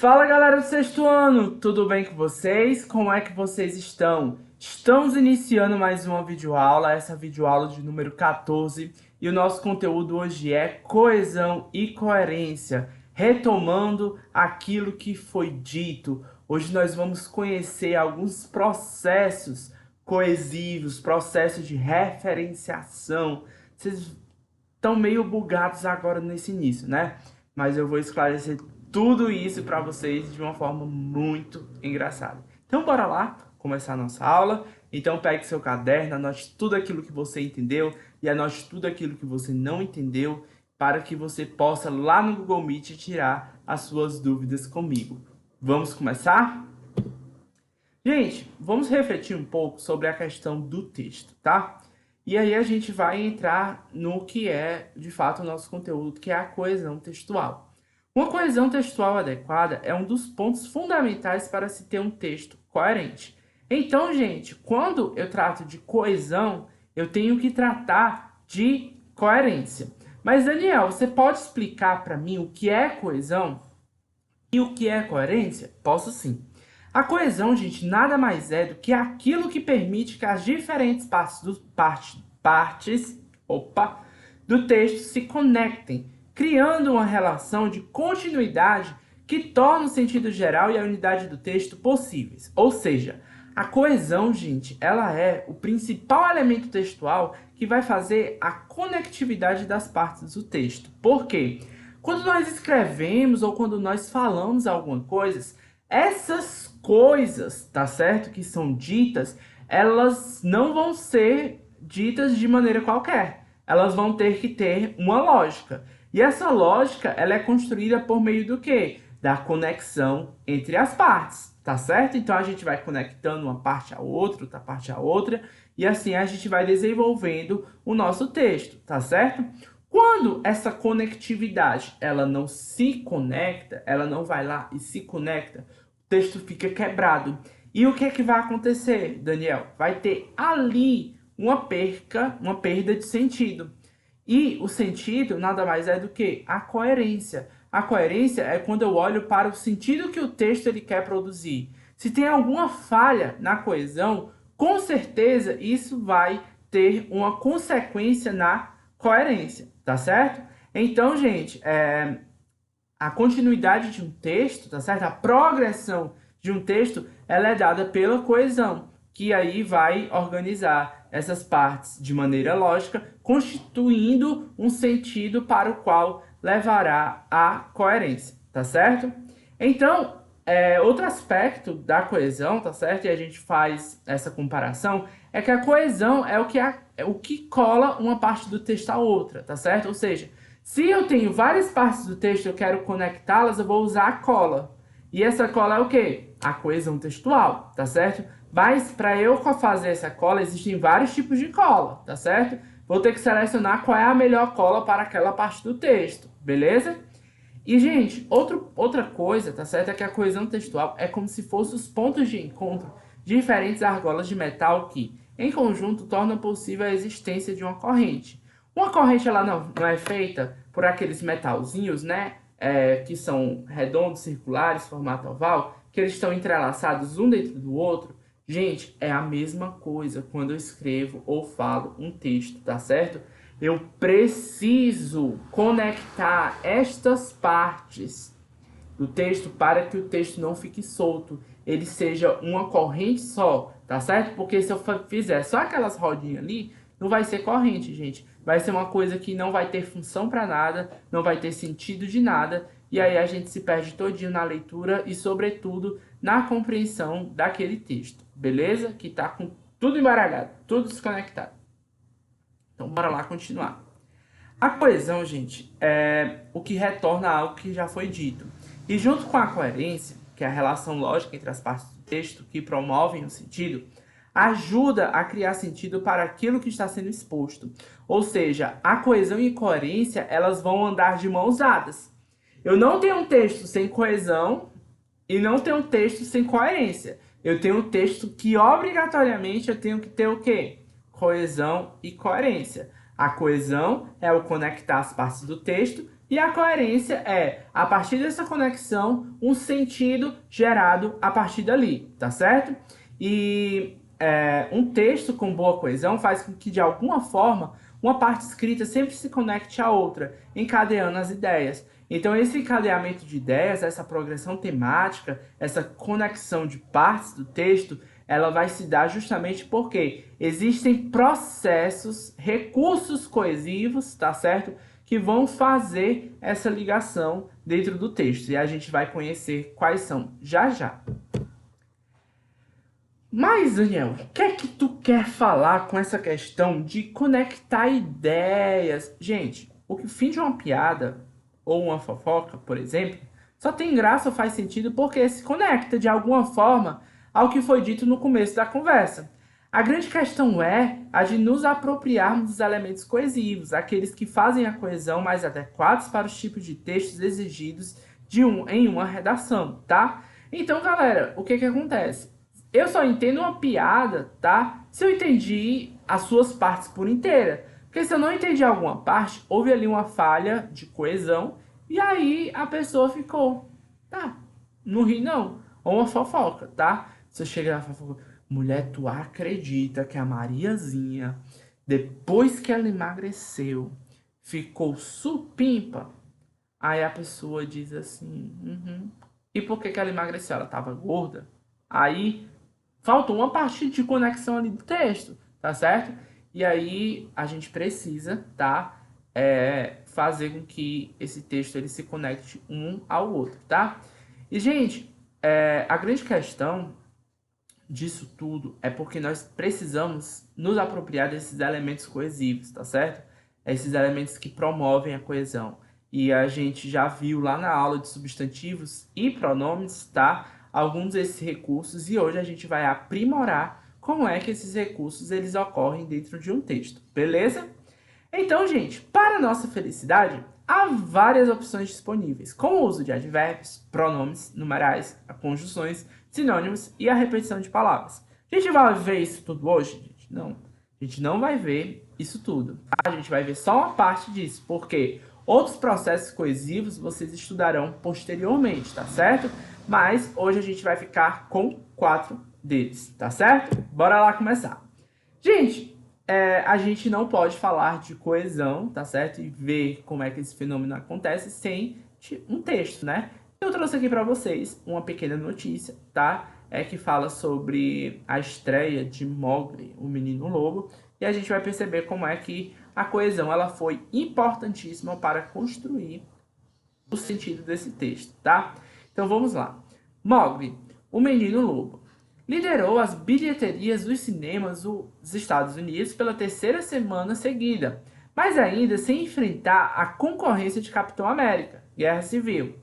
Fala galera do sexto ano, tudo bem com vocês? Como é que vocês estão? Estamos iniciando mais uma videoaula, essa videoaula de número 14, e o nosso conteúdo hoje é coesão e coerência, retomando aquilo que foi dito. Hoje nós vamos conhecer alguns processos coesivos, processos de referenciação. Vocês estão meio bugados agora nesse início, né? Mas eu vou esclarecer tudo isso para vocês de uma forma muito engraçada. Então bora lá começar a nossa aula. Então pegue seu caderno, anote tudo aquilo que você entendeu e anote tudo aquilo que você não entendeu para que você possa lá no Google Meet tirar as suas dúvidas comigo. Vamos começar? Gente, vamos refletir um pouco sobre a questão do texto, tá? E aí a gente vai entrar no que é, de fato, o nosso conteúdo, que é a coesão textual. Uma coesão textual adequada é um dos pontos fundamentais para se ter um texto coerente. Então, gente, quando eu trato de coesão, eu tenho que tratar de coerência. Mas, Daniel, você pode explicar para mim o que é coesão e o que é coerência? Posso sim. A coesão, gente, nada mais é do que aquilo que permite que as diferentes partes do texto se conectem, criando uma relação de continuidade que torna o sentido geral e a unidade do texto possíveis. Ou seja, a coesão, gente, ela é o principal elemento textual que vai fazer a conectividade das partes do texto. Por quê? Quando nós escrevemos ou quando nós falamos alguma coisa, essas coisas, tá certo? Que são ditas, elas não vão ser ditas de maneira qualquer. Elas vão ter que ter uma lógica. E essa lógica, ela é construída por meio do quê? Da conexão entre as partes, tá certo? Então a gente vai conectando uma parte a outra, outra parte a outra, e assim a gente vai desenvolvendo o nosso texto, tá certo? Quando essa conectividade, ela não se conecta, ela não vai lá e se conecta, o texto fica quebrado. E o que é que vai acontecer, Daniel? Vai ter ali uma perda de sentido. E o sentido nada mais é do que a coerência. A coerência é quando eu olho para o sentido que o texto ele quer produzir. Se tem alguma falha na coesão, com certeza isso vai ter uma consequência na coerência, tá certo? Então, gente, a continuidade de um texto, tá certo? A progressão de um texto, ela é dada pela coesão, que aí vai organizar essas partes de maneira lógica, constituindo um sentido para o qual levará à coerência, tá certo? Então, outro aspecto da coesão, tá certo? E a gente faz essa comparação, é que a coesão é o que cola uma parte do texto à outra, tá certo? Ou seja, se eu tenho várias partes do texto e eu quero conectá-las, eu vou usar a cola. E essa cola é o quê? A coesão textual, tá certo? Mas para eu fazer essa cola, existem vários tipos de cola, tá certo? Vou ter que selecionar qual é a melhor cola para aquela parte do texto, beleza? E, gente, outra coisa, tá certo? É que a coesão textual é como se fossem os pontos de encontro de diferentes argolas de metal que, em conjunto, tornam possível a existência de uma corrente. Uma corrente, ela não é feita por aqueles metalzinhos, né? Que são redondos, circulares, formato oval, que eles estão entrelaçados um dentro do outro. Gente, é a mesma coisa quando eu escrevo ou falo um texto, tá certo? Eu preciso conectar estas partes do texto para que o texto não fique solto, ele seja uma corrente só, tá certo? Porque se eu fizer só aquelas rodinhas ali, não vai ser corrente, gente. Vai ser uma coisa que não vai ter função para nada, não vai ter sentido de nada, e aí a gente se perde todinho na leitura e, sobretudo, na compreensão daquele texto, beleza? Que tá com tudo embaralhado, tudo desconectado. Então, bora lá continuar. A coesão, gente, é o que retorna a algo que já foi dito. E junto com a coerência, que é a relação lógica entre as partes do texto que promovem o sentido, ajuda a criar sentido para aquilo que está sendo exposto. Ou seja, a coesão e coerência, elas vão andar de mãos dadas. Eu não tenho um texto sem coesão e não tenho um texto sem coerência. Eu tenho um texto que, obrigatoriamente, eu tenho que ter o quê? Coesão e coerência. A coesão é o conectar as partes do texto E a coerência é, a partir dessa conexão, um sentido gerado a partir dali, tá certo? E um texto com boa coesão faz com que, de alguma forma, uma parte escrita sempre se conecte à outra, encadeando as ideias. Então, esse encadeamento de ideias, essa progressão temática, essa conexão de partes do texto, ela vai se dar justamente porque existem processos, recursos coesivos, tá certo? Que vão fazer essa ligação dentro do texto. E a gente vai conhecer quais são já já. Mas, Daniel, o que é que tu quer falar com essa questão de conectar ideias? Gente, o fim de uma piada ou uma fofoca, por exemplo, só tem graça ou faz sentido porque se conecta de alguma forma ao que foi dito no começo da conversa. A grande questão é a de nos apropriarmos dos elementos coesivos, aqueles que fazem a coesão mais adequados para os tipos de textos exigidos em uma redação, tá? Então, galera, o que acontece? Eu só entendo uma piada, tá? Se eu entendi as suas partes por inteira. Porque se eu não entendi alguma parte, houve ali uma falha de coesão e aí a pessoa ficou, tá, não ri não. Ou uma fofoca, tá? Você chega na fofoca, mulher, tu acredita que a Mariazinha, depois que ela emagreceu, ficou supimpa? Aí a pessoa diz assim, E por que ela emagreceu? Ela tava gorda? Aí faltou uma parte de conexão ali do texto, tá certo? E aí a gente precisa, tá? Fazer com que esse texto ele se conecte um ao outro, tá? E, gente, a grande questão disso tudo é porque nós precisamos nos apropriar desses elementos coesivos, tá certo? Esses elementos que promovem a coesão. E a gente já viu lá na aula de substantivos e pronomes, tá? Alguns desses recursos e hoje a gente vai aprimorar como é que esses recursos eles ocorrem dentro de um texto, beleza? Então, gente, para nossa felicidade, há várias opções disponíveis, como o uso de advérbios, pronomes, numerais, conjunções, sinônimos e a repetição de palavras. A gente vai ver isso tudo hoje? Gente? Não. A gente não vai ver isso tudo. Tá? A gente vai ver só uma parte disso, porque outros processos coesivos vocês estudarão posteriormente, tá certo? Mas hoje a gente vai ficar com 4 deles, tá certo? Bora lá começar. Gente, a gente não pode falar de coesão, tá certo? E ver como é que esse fenômeno acontece sem um texto, né? Eu trouxe aqui para vocês uma pequena notícia, tá? Que fala sobre a estreia de Mowgli, o Menino Lobo, e a gente vai perceber como é que a coesão ela foi importantíssima para construir o sentido desse texto, tá? Então vamos lá. Mowgli, o Menino Lobo, liderou as bilheterias dos cinemas dos Estados Unidos pela 3ª semana seguida, mas ainda sem enfrentar a concorrência de Capitão América, Guerra Civil.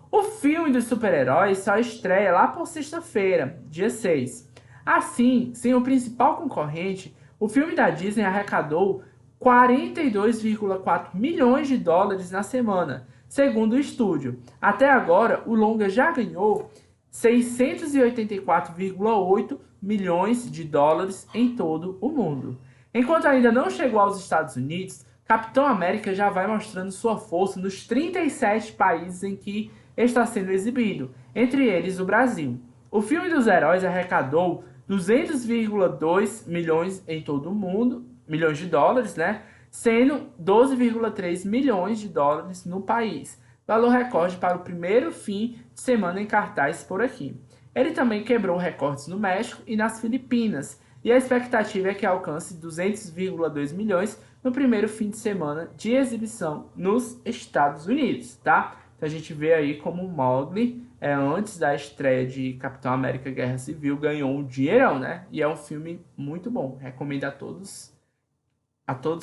O filme dos super-heróis só estreia lá por sexta-feira, dia 6. Assim, sem o principal concorrente, o filme da Disney arrecadou 42,4 milhões de dólares na semana, segundo o estúdio. Até agora, o longa já ganhou 684,8 milhões de dólares em todo o mundo. Enquanto ainda não chegou aos Estados Unidos, Capitão América já vai mostrando sua força nos 37 países em que está sendo exibido, entre eles o Brasil. O filme dos heróis arrecadou 200,2 milhões em todo o mundo, milhões de dólares, né? Sendo 12,3 milhões de dólares no país. Valor recorde para o primeiro fim de semana em cartaz por aqui. Ele também quebrou recordes no México e nas Filipinas, e a expectativa é que alcance 200,2 milhões no primeiro fim de semana de exibição nos Estados Unidos, tá? Então a gente vê aí como o Mowgli, antes da estreia de Capitão América Guerra Civil, ganhou um dinheirão, né? E é um filme muito bom, recomendo a todos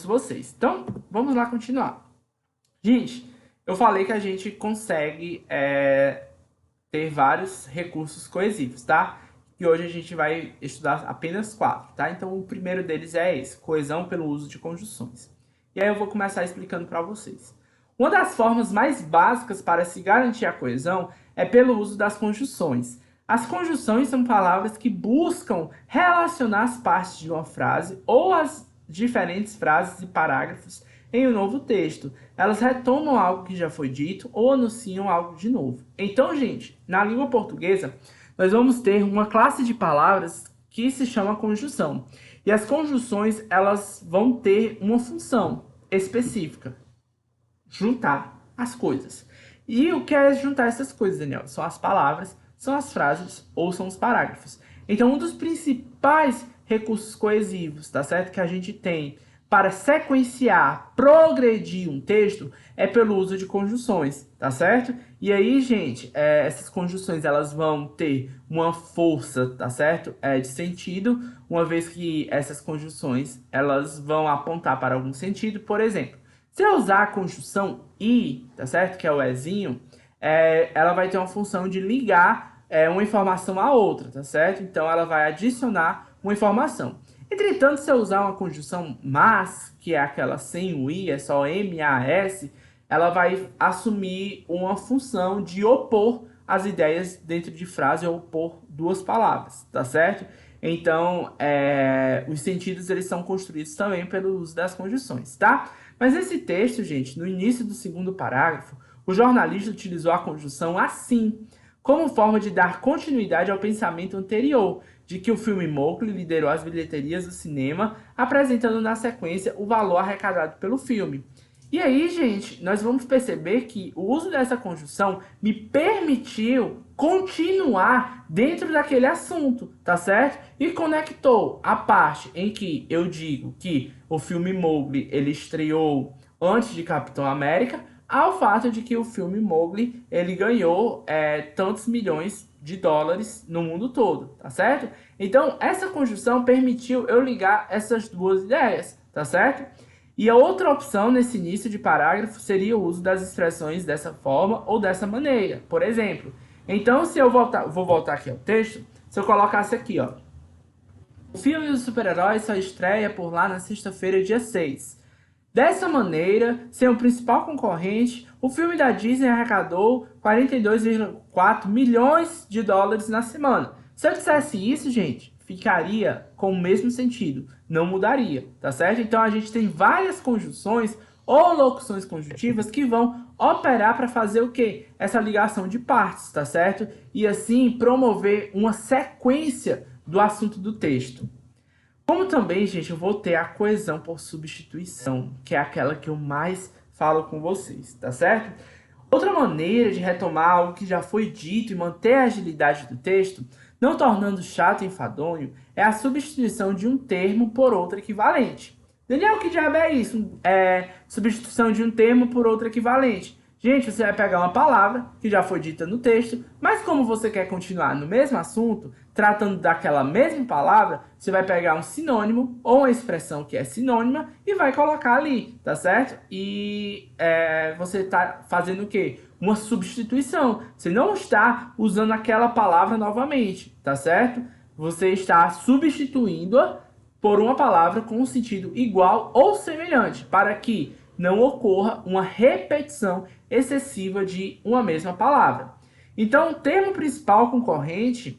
vocês. Então, vamos lá continuar. Gente, eu falei que a gente consegue ter vários recursos coesivos, tá? E hoje a gente vai estudar apenas 4, tá? Então, o primeiro deles é esse, coesão pelo uso de conjunções. E aí eu vou começar explicando para vocês. Uma das formas mais básicas para se garantir a coesão é pelo uso das conjunções. As conjunções são palavras que buscam relacionar as partes de uma frase ou as diferentes frases e parágrafos em um novo texto. Elas retomam algo que já foi dito ou anunciam algo de novo. Então, gente, na língua portuguesa, nós vamos ter uma classe de palavras que se chama conjunção. E as conjunções, elas vão ter uma função específica: juntar as coisas. E o que é juntar essas coisas, Daniel? São as palavras, são as frases ou são os parágrafos. Então, um dos principais recursos coesivos, tá certo? Que a gente tem para sequenciar, progredir um texto é pelo uso de conjunções, tá certo? E aí, gente, essas conjunções elas vão ter uma força, tá certo? De sentido, uma vez que essas conjunções elas vão apontar para algum sentido. Por exemplo, se eu usar a conjunção e, tá certo? Que é o ezinho, ela vai ter uma função de ligar uma informação a outra, tá certo? Então, ela vai adicionar uma informação. Entretanto, se eu usar uma conjunção mas, que é aquela sem o i, é só M-A-S, ela vai assumir uma função de opor as ideias dentro de frase ou opor duas palavras, tá certo? Então, os sentidos eles são construídos também pelo uso das conjunções, tá? Mas nesse texto, gente, no início do segundo parágrafo, o jornalista utilizou a conjunção assim, como forma de dar continuidade ao pensamento anterior, de que o filme Mowgli liderou as bilheterias do cinema, apresentando na sequência o valor arrecadado pelo filme. E aí, gente, nós vamos perceber que o uso dessa conjunção me permitiu continuar dentro daquele assunto, tá certo? E conectou a parte em que eu digo que o filme Mowgli ele estreou antes de Capitão América, ao fato de que o filme Mowgli ele ganhou tantos milhões de dólares no mundo todo, tá certo? Então, essa conjunção permitiu eu ligar essas duas ideias, tá certo? E a outra opção nesse início de parágrafo seria o uso das expressões dessa forma ou dessa maneira. Por exemplo, então se eu vou voltar aqui ao texto, se eu colocasse aqui, ó, o filme dos super-heróis só estreia por lá na sexta-feira, dia 6. Dessa maneira, sem o principal concorrente, o filme da Disney arrecadou 42,4 milhões de dólares na semana. Se eu dissesse isso, gente, ficaria com o mesmo sentido, não mudaria, tá certo? Então a gente tem várias conjunções ou locuções conjuntivas que vão operar para fazer o quê? Essa ligação de partes, tá certo? E assim promover uma sequência do assunto do texto. Como também, gente, eu vou ter a coesão por substituição, que é aquela que eu mais falo com vocês, tá certo? Outra maneira de retomar algo que já foi dito e manter a agilidade do texto, não tornando chato e enfadonho, é a substituição de um termo por outro equivalente. Daniel, que diabo é isso? Substituição de um termo por outro equivalente. Gente, você vai pegar uma palavra que já foi dita no texto, mas como você quer continuar no mesmo assunto, tratando daquela mesma palavra, você vai pegar um sinônimo ou uma expressão que é sinônima e vai colocar ali, tá certo? E você está fazendo o quê? Uma substituição. Você não está usando aquela palavra novamente, tá certo? Você está substituindo-a por uma palavra com um sentido igual ou semelhante, para que não ocorra uma repetição excessiva de uma mesma palavra. Então, o termo principal concorrente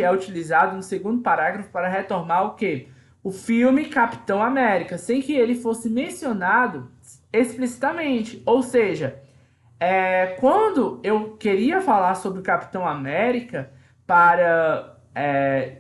é utilizado no segundo parágrafo para retomar o quê? O filme Capitão América, sem que ele fosse mencionado explicitamente. Ou seja, quando eu queria falar sobre o Capitão América para...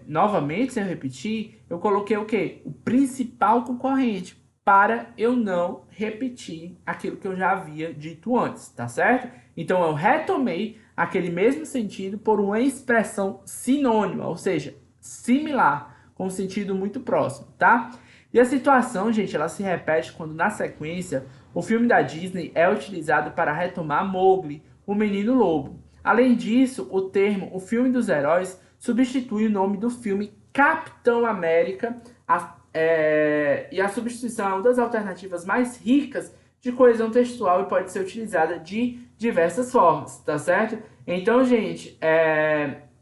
novamente, sem eu repetir, eu coloquei o quê? O principal concorrente, para eu não repetir aquilo que eu já havia dito antes, tá certo? Então, eu retomei aquele mesmo sentido por uma expressão sinônima, ou seja, similar, com um sentido muito próximo, tá? E a situação, gente, ela se repete quando, na sequência, o filme da Disney é utilizado para retomar Mowgli, o Menino Lobo. Além disso, o termo O Filme dos Heróis substitui o nome do filme Capitão América, e a substituição é uma das alternativas mais ricas de coesão textual e pode ser utilizada de diversas formas, tá certo? Então, gente,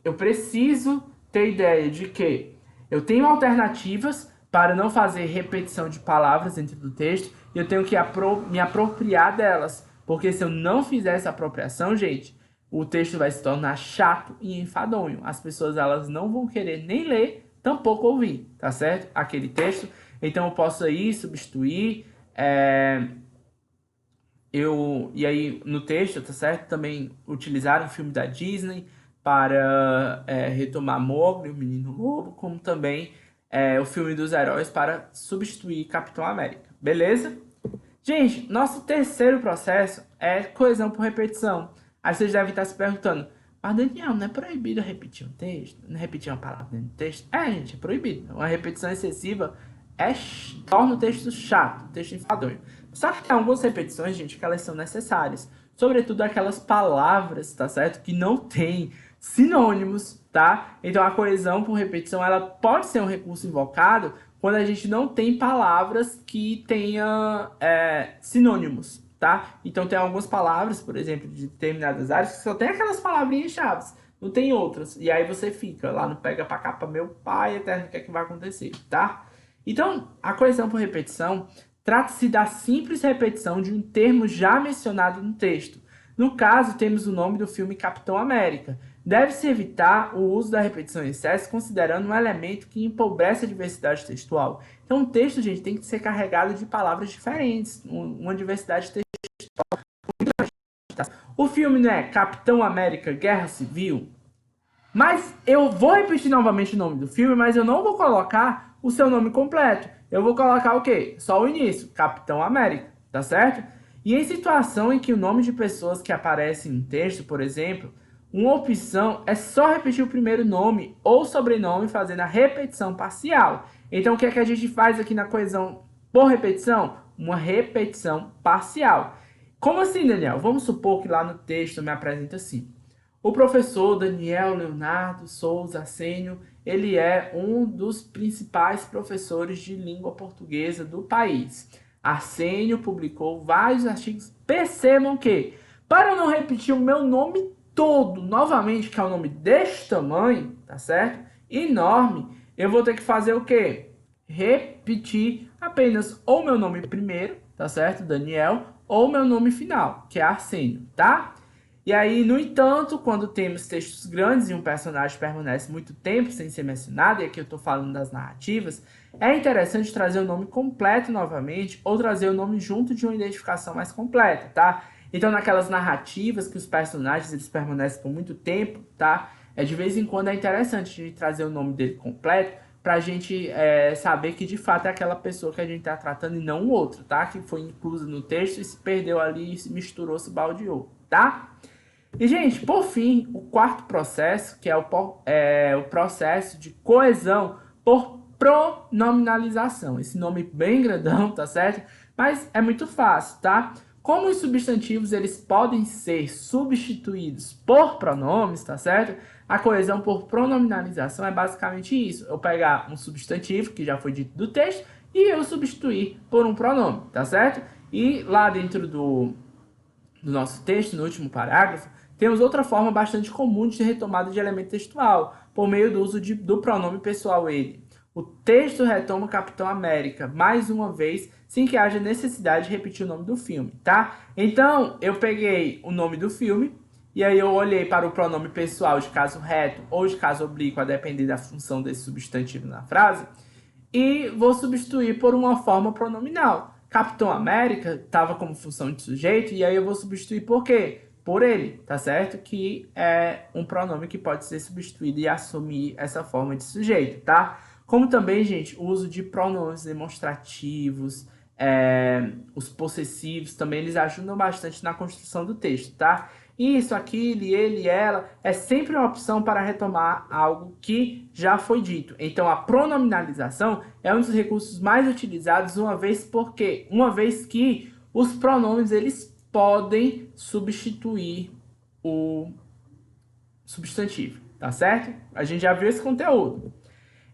eu preciso ter ideia de que eu tenho alternativas para não fazer repetição de palavras dentro do texto e eu tenho que me apropriar delas, porque se eu não fizer essa apropriação, gente, o texto vai se tornar chato e enfadonho. As pessoas elas não vão querer nem ler, tampouco ouvir, tá certo? Aquele texto. Então eu posso aí substituir, e aí no texto, tá certo? Também utilizar um filme da Disney para retomar Mowgli, o Menino Lobo, como também o filme dos heróis para substituir Capitão América, beleza? Gente, nosso terceiro processo é coesão por repetição. Aí vocês devem estar se perguntando, mas Daniel, não é proibido repetir um texto? Não repetir uma palavra dentro do texto? Gente, é proibido. Uma repetição excessiva torna o texto chato, o texto enfadonho. Só que tem algumas repetições, gente, que elas são necessárias. Sobretudo aquelas palavras, tá certo? Que não tem sinônimos, tá? Então a coesão por repetição, ela pode ser um recurso invocado quando a gente não tem palavras que tenha sinônimos, tá? Então tem algumas palavras, por exemplo, de determinadas áreas que só tem aquelas palavrinhas chaves, não tem outras. E aí você fica lá no pega pra capa, meu pai eterno, o que é que vai acontecer, tá? Então, a coesão por repetição trata-se da simples repetição de um termo já mencionado no texto. No caso, temos o nome do filme Capitão América. Deve-se evitar o uso da repetição em excesso, considerando um elemento que empobrece a diversidade textual. Então, o texto, gente, tem que ser carregado de palavras diferentes, uma diversidade textual. O filme não é Capitão América Guerra Civil? Mas eu vou repetir novamente o nome do filme, mas eu não vou colocar o seu nome completo. Eu vou colocar o quê? Só o início, Capitão América, tá certo? E em situação em que o nome de pessoas que aparecem no texto, por exemplo, uma opção é só repetir o primeiro nome ou sobrenome fazendo a repetição parcial. Então, o que é que a gente faz aqui na coesão por repetição? Uma repetição parcial. Como assim, Daniel? Vamos supor que lá no texto me apresenta assim. O professor Daniel Leonardo Souza Sênio, ele é um dos principais professores de língua portuguesa do país. Arsênio publicou vários artigos. Percebam que, para eu não repetir o meu nome todo novamente, que é um nome deste tamanho, tá certo? Enorme, eu vou ter que fazer o quê? Repetir apenas ou meu nome primeiro, tá certo? Daniel, ou meu nome final, que é Arsênio, tá? E aí, no entanto, quando temos textos grandes e um personagem permanece muito tempo sem ser mencionado, e aqui eu estou falando das narrativas, é interessante trazer o nome completo novamente ou trazer o nome junto de uma identificação mais completa, tá? Então, naquelas narrativas que os personagens eles permanecem por muito tempo, tá? De vez em quando é interessante a gente trazer o nome dele completo para a gente saber que de fato é aquela pessoa que a gente está tratando e não o outro, tá? Que foi inclusa no texto e se perdeu ali, e se misturou, se baldeou, tá? E, gente, por fim, o quarto processo, que é o processo de coesão por pronominalização. Esse nome bem grandão, tá certo? Mas é muito fácil, tá? Como os substantivos eles podem ser substituídos por pronomes, tá certo? A coesão por pronominalização é basicamente isso. Eu pegar um substantivo, que já foi dito do texto, e eu substituir por um pronome, tá certo? E lá dentro do nosso texto, no último parágrafo, temos outra forma bastante comum de retomada de elemento textual, por meio do uso do pronome pessoal ele. O texto retoma Capitão América, mais uma vez, sem que haja necessidade de repetir o nome do filme, tá? Então, eu peguei o nome do filme, e aí eu olhei para o pronome pessoal de caso reto ou de caso oblíquo, a depender da função desse substantivo na frase, e vou substituir por uma forma pronominal. Capitão América estava como função de sujeito, e aí eu vou substituir por quê? Por ele, tá certo? Que é um pronome que pode ser substituído e assumir essa forma de sujeito, tá? Como também, gente, o uso de pronomes demonstrativos, os possessivos também, eles ajudam bastante na construção do texto, tá? Isso, aquilo, ele, ela, é sempre uma opção para retomar algo que já foi dito. Então, a pronominalização é um dos recursos mais utilizados, uma vez que os pronomes, eles podem substituir o substantivo, tá certo? A gente já viu esse conteúdo.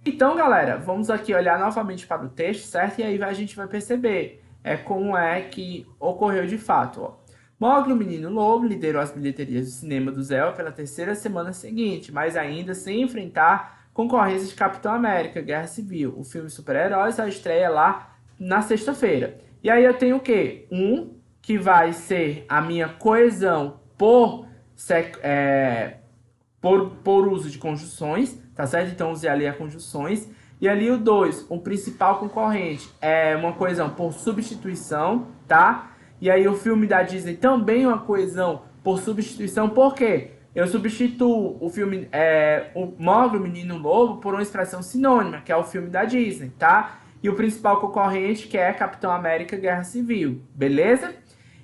Então, galera, vamos aqui olhar novamente para o texto, certo? E aí a gente vai perceber como é que ocorreu de fato, ó. Mowgli, o Menino Lobo, liderou as bilheterias do cinema do Zé pela terceira semana seguinte, mas ainda sem enfrentar concorrência de Capitão América, Guerra Civil. O filme Super-Heróis só estreia lá na sexta-feira. E aí eu tenho o quê? Que vai ser a minha coesão por uso de conjunções, tá certo? Então usei ali as conjunções. E ali o 2, um principal concorrente, é uma coesão por substituição, tá? E aí o filme da Disney também é uma coesão por substituição, por quê? Eu substituo o filme o Mogli, o Menino Lobo, por uma expressão sinônima, que é o filme da Disney, tá? E o principal concorrente, que é Capitão América Guerra Civil, beleza?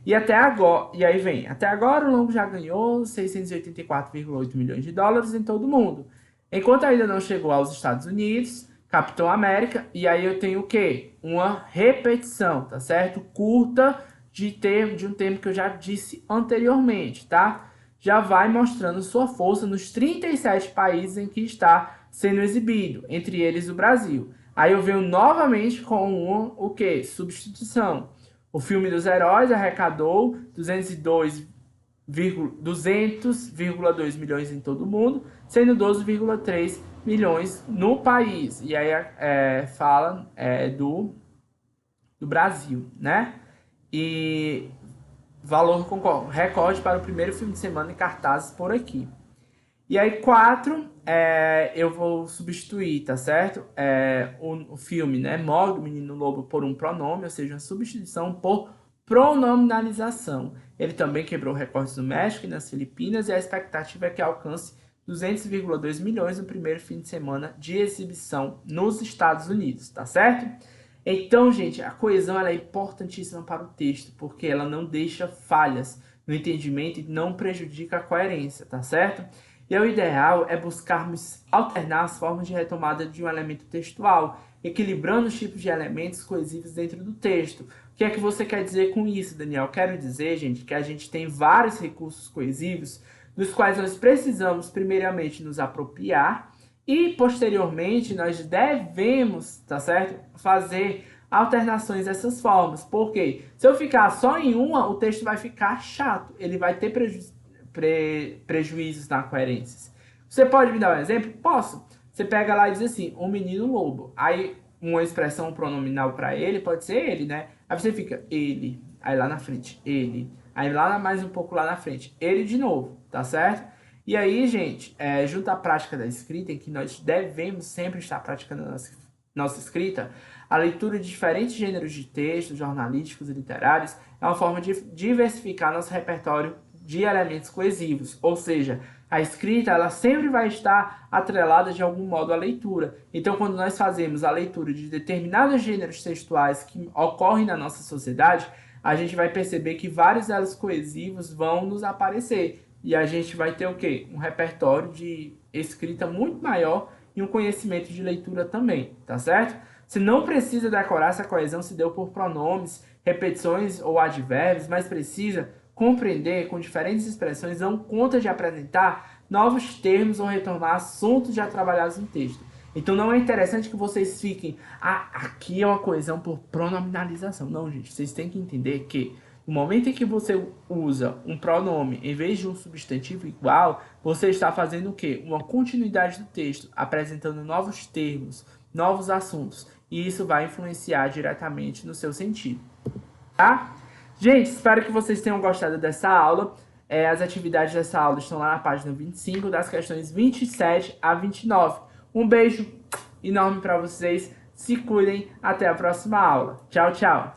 E até agora, e aí vem, até agora o longo já ganhou 684,8 milhões de dólares em todo o mundo. Enquanto ainda não chegou aos Estados Unidos, Capitão América, e aí eu tenho o quê? Uma repetição, tá certo? Curta de um termo que eu já disse anteriormente, tá? Já vai mostrando sua força nos 37 países em que está sendo exibido, entre eles o Brasil. Aí eu venho novamente com o quê? Substituição. O filme dos heróis arrecadou 200,2 milhões em todo o mundo, sendo 12,3 milhões no país. E aí fala do Brasil, né? E valor recorde para o primeiro filme de semana em cartazes por aqui. E aí 4, eu vou substituir, tá certo? O filme, né? Mogli, o Menino Lobo, por um pronome, ou seja, uma substituição por pronominalização. Ele também quebrou recordes no México e nas Filipinas, e a expectativa é que alcance 200,2 milhões no primeiro fim de semana de exibição nos Estados Unidos, tá certo? Então, gente, a coesão ela é importantíssima para o texto, porque ela não deixa falhas no entendimento e não prejudica a coerência, tá certo? E o ideal é buscarmos alternar as formas de retomada de um elemento textual, equilibrando os tipos de elementos coesivos dentro do texto. O que é que você quer dizer com isso, Daniel? Quero dizer, gente, que a gente tem vários recursos coesivos dos quais nós precisamos, primeiramente, nos apropriar e, posteriormente, nós devemos, tá certo? Fazer alternações dessas formas. Por quê? Se eu ficar só em uma, o texto vai ficar chato. Ele vai ter prejuízos na coerência. Você pode me dar um exemplo? Posso. Você pega lá e diz assim, um menino lobo. Aí, uma expressão pronominal para ele pode ser ele, né? Aí você fica ele. Aí lá na frente, ele. Aí lá mais um pouco lá na frente, ele de novo, tá certo? E aí, gente, junto à prática da escrita, em que nós devemos sempre estar praticando a nossa escrita, a leitura de diferentes gêneros de textos, jornalísticos e literários é uma forma de diversificar nosso repertório de elementos coesivos, ou seja, a escrita ela sempre vai estar atrelada de algum modo à leitura. Então, quando nós fazemos a leitura de determinados gêneros textuais que ocorrem na nossa sociedade, a gente vai perceber que vários elos coesivos vão nos aparecer. E a gente vai ter o quê? Um repertório de escrita muito maior e um conhecimento de leitura também, tá certo? Você não precisa decorar se a coesão se deu por pronomes, repetições ou advérbios, mas precisa compreender com diferentes expressões dão conta de apresentar novos termos ou retornar assuntos já trabalhados no texto. Então não é interessante que vocês fiquem, aqui é uma coesão por pronominalização. Não, gente, vocês têm que entender que no momento em que você usa um pronome em vez de um substantivo igual, você está fazendo o quê? Uma continuidade do texto, apresentando novos termos, novos assuntos. E isso vai influenciar diretamente no seu sentido, tá? Gente, espero que vocês tenham gostado dessa aula. As atividades dessa aula estão lá na página 25, das questões 27 a 29. Um beijo enorme para vocês. Se cuidem. Até a próxima aula. Tchau, tchau.